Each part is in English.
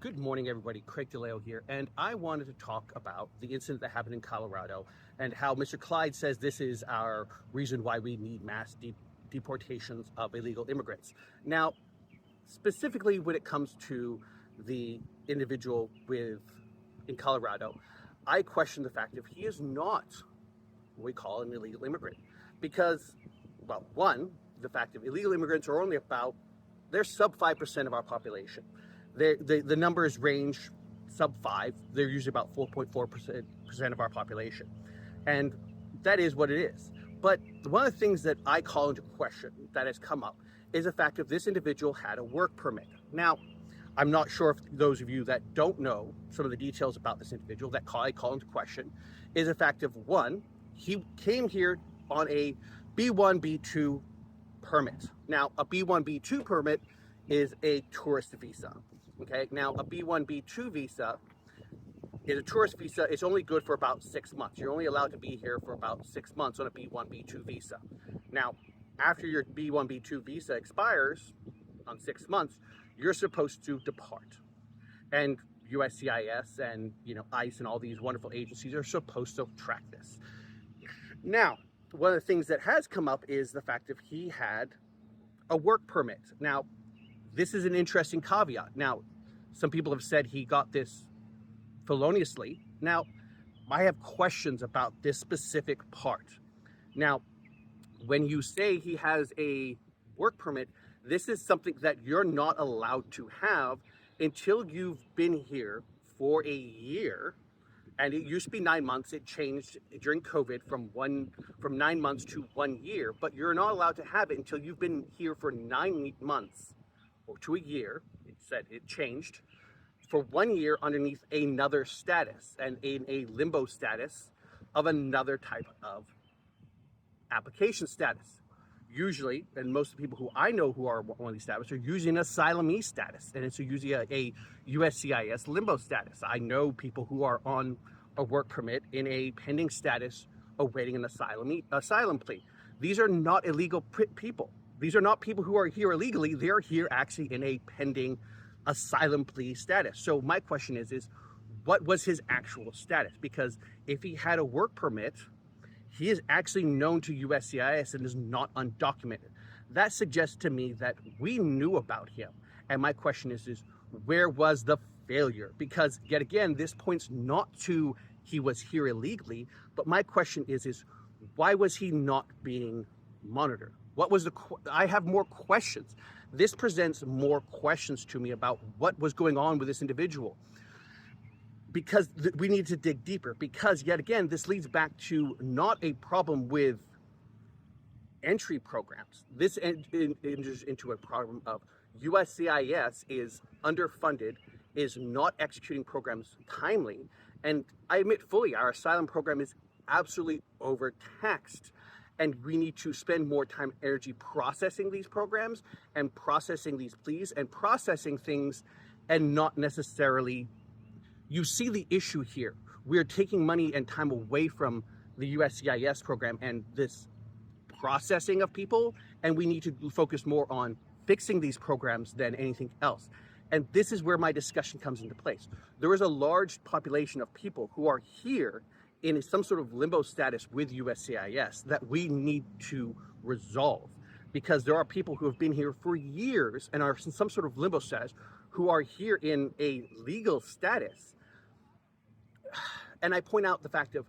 Good morning, everybody. Craig DeLeo here, and I wanted to talk about the incident that happened in Colorado and how Mr. Clyde says this is our reason why we need mass deportations of illegal immigrants. Now, specifically when it comes to the individual in Colorado, I question the fact that he is not what we call an illegal immigrant because, well, one, the fact that illegal immigrants are only they're sub 5% of our population. The numbers range sub 5. They're usually about 4.4% of our population. And that is what it is. But one of the things that I call into question that has come up is the fact that this individual had a work permit. Now, I'm not sure if those of you that don't know some of the details about this individual that I call into question is the fact of one, he came here on a B1, B2 permit. Now, a B1, B2 permit is a tourist visa. Okay, now a B1, B2 visa is a tourist visa. It's only good for about 6 months. You're only allowed to be here for about 6 months on a B1, B2 visa. Now, after your B1, B2 visa expires on 6 months, you're supposed to depart. And USCIS and ICE and all these wonderful agencies are supposed to track this. Now, one of the things that has come up is the fact that he had a work permit. Now, this is an interesting caveat. Now, some people have said he got this feloniously. Now, I have questions about this specific part. Now, when you say he has a work permit, this is something that you're not allowed to have until you've been here for a year. And it used to be 9 months. It changed during COVID from 9 months to 1 year. But you're not allowed to have it until you've been here for 9 months or to a year. It said it changed for 1 year underneath another status and in a limbo status of another type of application status. Usually, and most of the people who I know who are one of these status are using an asylumee status, and it's usually a USCIS limbo status. I know people who are on a work permit in a pending status awaiting an asylum plea. These are not illegal people. These are not people who are here illegally. They're here actually in a pending asylum plea status. So my question is what was his actual status? Because if he had a work permit, he is actually known to USCIS and is not undocumented. That suggests to me that we knew about him. And my question is where was the failure? Because yet again, this points not to he was here illegally, but my question is why was he not being monitored? I have more questions. This presents more questions to me about what was going on with this individual. Because we need to dig deeper, because yet again, this leads back to not a problem with entry programs. This enters into a problem of USCIS is underfunded, is not executing programs timely, and I admit fully our asylum program is absolutely overtaxed, and we need to spend more time and energy processing these programs and processing these pleas and processing things and not necessarily. You see the issue here. We're taking money and time away from the USCIS program and this processing of people, and we need to focus more on fixing these programs than anything else. And this is where my discussion comes into place. There is a large population of people who are here in some sort of limbo status with USCIS that we need to resolve, because there are people who have been here for years and are in some sort of limbo status who are here in a legal status. And I point out the fact of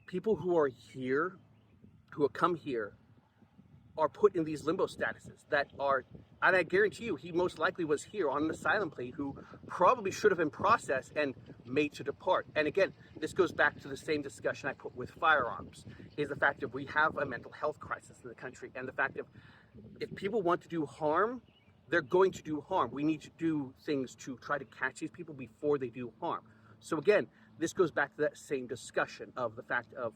people who are here, who have come here, are put in these limbo statuses that are, and I guarantee you, he most likely was here on an asylum plea who probably should have been processed and made to depart. And again, this goes back to the same discussion I put with firearms, is the fact that we have a mental health crisis in the country, and the fact that if people want to do harm, they're going to do harm. We need to do things to try to catch these people before they do harm. So again, this goes back to that same discussion of the fact of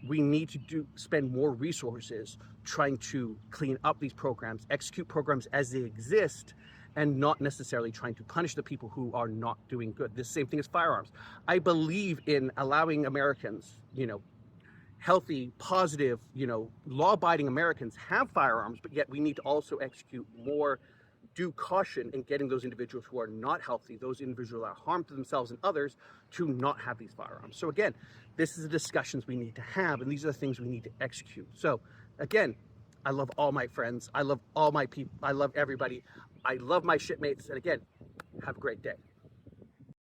we need to spend more resources trying to clean up these programs, execute programs as they exist, and not necessarily trying to punish the people who are not doing good. The same thing as firearms. I believe in allowing Americans, healthy, positive, law-abiding Americans have firearms, but yet we need to also execute more due caution in getting those individuals who are not healthy, those individuals that are harm to themselves and others, to not have these firearms. So again, this is the discussions we need to have, and these are the things we need to execute. So again, I love all my friends. I love all my people. I love everybody. I love my shipmates. And again, have a great day.